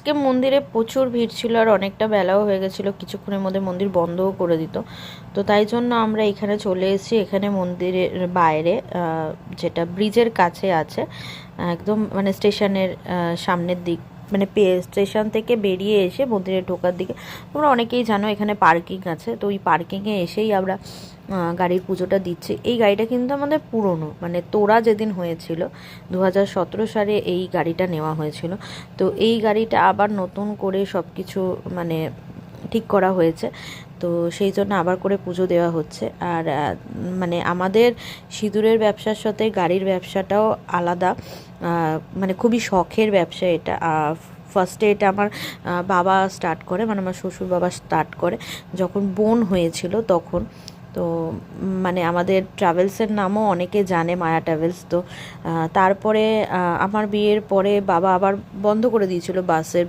আজকে মন্দিরে প্রচুর ভিড় ছিল আর অনেকটা বেলাও হয়ে গেছিলো, কিছুক্ষণের মধ্যে মন্দির বন্ধও করে দিত। তো তাই জন্য আমরা এখানে চলে এসেছি। এখানে মন্দিরের বাইরে যেটা ব্রিজের কাছে আছে, একদম মানে স্টেশনের সামনের দিক, মানে স্টেশন থেকে বেরিয়ে এসে মন্দিরে ঢোকার দিকে তোমরা অনেকেই জানো এখানে পার্কিং আছে। তো ওই পার্কিংয়ে এসেই আমরা গাড়ির পুজোটা দিচ্ছি। এই গাড়িটা কিন্তু আমাদের পুরনো, মানে তোড়া যেদিন হয়েছিল 2017 সালে এই গাড়িটা নেওয়া হয়েছিল। তো এই গাড়িটা আবার নতুন করে সব কিছু মানে ঠিক করা হয়েছে, তো সেই জন্য আবার করে পুজো দেওয়া হচ্ছে। আর মানে আমাদের সিঁদুরের ব্যবসার সাথে গাড়ির ব্যবসাটাও আলাদা, মানে খুবই শখের ব্যবসা এটা। ফার্স্টে এটা আমার বাবা স্টার্ট করে, মানে আমার শ্বশুর বাবা স্টার্ট করে যখন বোন হয়েছিল তখন। তো মানে আমাদের ট্রাভেলসের নামও অনেকে জানে, মায়া ট্রাভেলস। তো তারপরে আমার বিয়ের পরে বাবা আবার বন্ধ করে দিয়েছিল বাসের